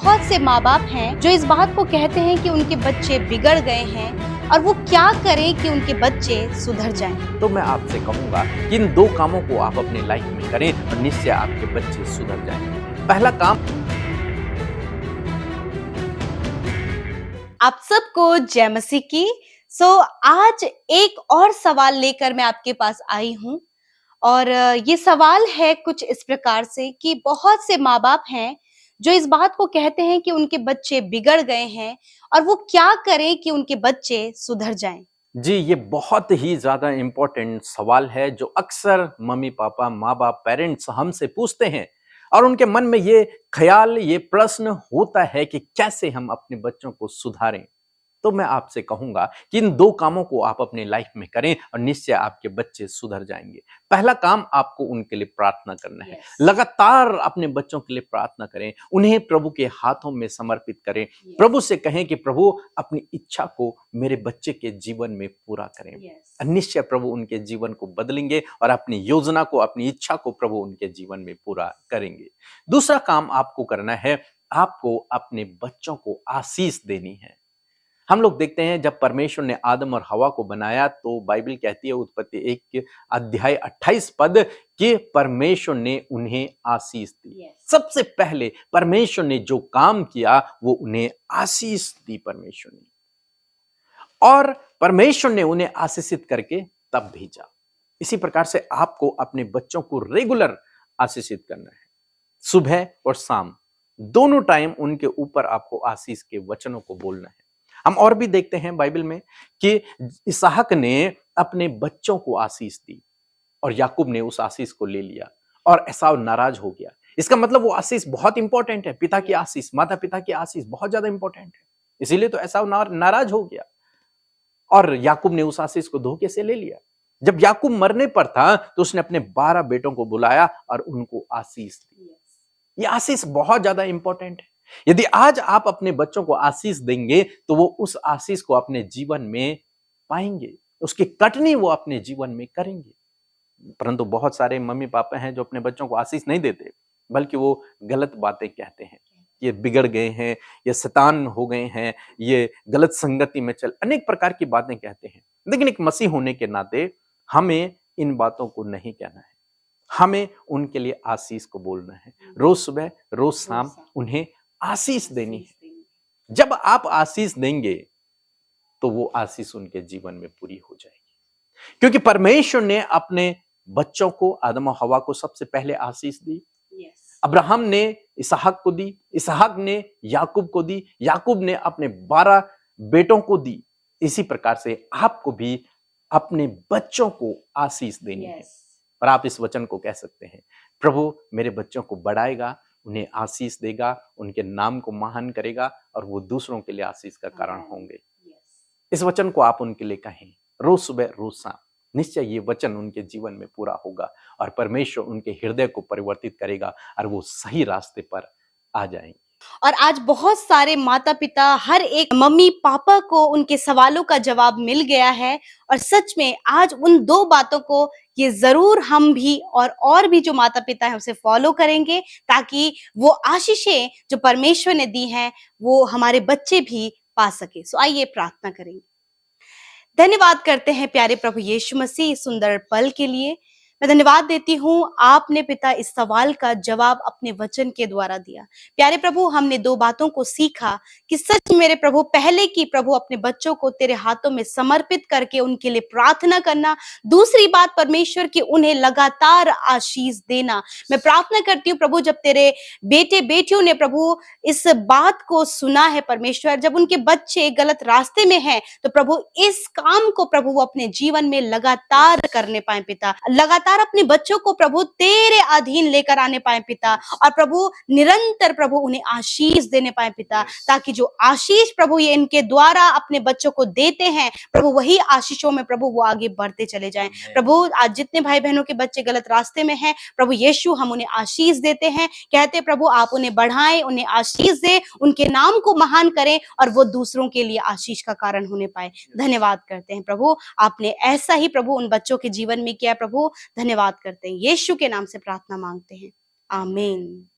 बहुत से माँ बाप हैं जो इस बात को कहते हैं कि उनके बच्चे बिगड़ गए हैं और वो क्या करें कि उनके बच्चे सुधर जाएं। तो मैं आपसे कहूंगा कि इन दो कामों को आप अपने लाइफ में करें और निश्चय आपके बच्चे सुधर जाएंगे। पहला काम, आप सबको जय मसीह की। आज एक और सवाल लेकर मैं आपके पास आई हूँ और ये सवाल है कुछ इस प्रकार से कि बहुत से माँ बाप हैं जो इस बात को कहते हैं कि उनके बच्चे बिगड़ गए हैं और वो क्या करें कि उनके बच्चे सुधर जाएं। जी ये बहुत ही ज्यादा इंपॉर्टेंट सवाल है जो अक्सर मम्मी पापा माँ बाप पेरेंट्स हमसे पूछते हैं और उनके मन में ये ख्याल ये प्रश्न होता है कि कैसे हम अपने बच्चों को सुधारें। तो मैं आपसे कहूंगा कि इन दो कामों को आप अपने लाइफ में करें और निश्चय आपके बच्चे सुधर जाएंगे। पहला काम, आपको उनके लिए प्रार्थना करना है। लगातार अपने बच्चों के लिए प्रार्थना करें, उन्हें प्रभु के हाथों में समर्पित करें। प्रभु से कहें कि प्रभु अपनी इच्छा को मेरे बच्चे के जीवन में पूरा करें। निश्चय प्रभु उनके जीवन को बदलेंगे और अपनी योजना को, अपनी इच्छा को प्रभु उनके जीवन में पूरा करेंगे। दूसरा काम आपको करना है, आपको अपने बच्चों को आशीष देनी है। हम लोग देखते हैं जब परमेश्वर ने आदम और हवा को बनाया तो बाइबल कहती है उत्पत्ति 1 अध्याय 28 पद कि परमेश्वर ने उन्हें आशीष दी। सबसे पहले परमेश्वर ने जो काम किया वो उन्हें आशीष दी परमेश्वर ने, और परमेश्वर ने उन्हें आशीषित करके तब भेजा। इसी प्रकार से आपको अपने बच्चों को रेगुलर आशीषित करना है। सुबह और शाम दोनों टाइम उनके ऊपर आपको आशीष के वचनों को बोलना है। हम और भी देखते हैं बाइबल में कि इसहाक ने अपने बच्चों को आशीष दी और याकूब ने उस आशीष को ले लिया और एसाव नाराज हो गया। इसका मतलब वो आशीष बहुत इंपॉर्टेंट है। पिता की आशीष, माता पिता की आशीष बहुत ज्यादा इंपॉर्टेंट है, इसीलिए तो एसाव नाराज हो गया और याकूब ने उस आशीष को धोखे से ले लिया। जब याकूब मरने पर था तो उसने अपने 12 बेटों को बुलाया और उनको आशीष दी। ये आशीष बहुत ज्यादा इंपॉर्टेंट है। यदि आज आप अपने बच्चों को आशीष देंगे तो वो उस आशीष को अपने जीवन में पाएंगे, उसकी कटनी वो अपने जीवन में करेंगे। परंतु बहुत सारे मम्मी पापा हैं जो अपने बच्चों को आशीष नहीं देते, बल्कि वो गलत बातें कहते हैं। ये बिगड़ गए हैं, ये शैतान हो गए हैं, ये गलत संगति में चल, अनेक प्रकार की बातें कहते हैं। लेकिन एक मसीह होने के नाते हमें इन बातों को नहीं कहना है। हमें उनके लिए आशीष को बोलना है। रोज सुबह रोज शाम उन्हें आशीष देनी है। जब आप आशीष देंगे तो वो आशीष उनके जीवन में पूरी हो जाएगी, क्योंकि परमेश्वर ने अपने बच्चों को, आदम और हवा को सबसे पहले आशीष दी। अब्राहम ने इसहाक को दी, इसहाक ने याकूब को दी, याकूब ने अपने 12 बेटों को दी। इसी प्रकार से आपको भी अपने बच्चों को आशीष देनी है। और आप इस वचन को कह सकते हैं, प्रभु मेरे बच्चों को बढ़ाएगा, उन्हें आशीष देगा, उनके नाम को महान करेगा और वो दूसरों के लिए आशीष का कारण होंगे। इस वचन को आप उनके लिए कहें रोज सुबह रोज शाम। निश्चय ये वचन उनके जीवन में पूरा होगा और परमेश्वर उनके हृदय को परिवर्तित करेगा और वो सही रास्ते पर आ जाएंगे। और आज बहुत सारे माता पिता, हर एक मम्मी पापा को उनके सवालों का जवाब मिल गया है और सच में आज उन दो बातों को ये जरूर हम भी और भी जो माता पिता हैं उसे फॉलो करेंगे, ताकि वो आशीषें जो परमेश्वर ने दी हैं वो हमारे बच्चे भी पा सके। सो आइए प्रार्थना करेंगे। धन्यवाद करते हैं प्यारे प्रभु यीशु मसीह इस सुंदर पल के लिए। मैं धन्यवाद देती हूँ, आपने पिता इस सवाल का जवाब अपने वचन के द्वारा दिया। प्यारे प्रभु, हमने दो बातों को सीखा कि सच मेरे प्रभु, पहले की प्रभु अपने बच्चों को तेरे हाथों में समर्पित करके उनके लिए प्रार्थना करना, दूसरी बात परमेश्वर की उन्हें लगातार आशीष देना। मैं प्रार्थना करती हूँ प्रभु, जब तेरे बेटे बेटियों ने प्रभु इस बात को सुना है परमेश्वर, जब उनके बच्चे गलत रास्ते में हैं, तो प्रभु इस काम को प्रभु वो अपने जीवन में लगातार करने पाए पिता, लगातार अपने बच्चों को प्रभु तेरे अधीन लेकर आने पाए पिता, और प्रभु निरंतर प्रभु उन्हें आशीष देने पाए पिता, ताकि जो आशीष प्रभु ये इनके द्वारा अपने बच्चों को देते हैं प्रभु, वही आशीषों में प्रभु वो आगे बढ़ते चले जाएं। प्रभु आज जितने भाई बहनों के बच्चे गलत रास्ते में हैं प्रभु यीशु, हम उन्हें आशीष देते हैं, कहते प्रभु आप उन्हें बढ़ाएं, उन्हें आशीष दे, उनके नाम को महान करें और वो दूसरों के लिए आशीष का कारण होने पाए। धन्यवाद करते हैं प्रभु, आपने ऐसा ही प्रभु उन बच्चों के जीवन में किया प्रभु। धन्यवाद करते हैं, यीशु के नाम से प्रार्थना मांगते हैं, आमीन।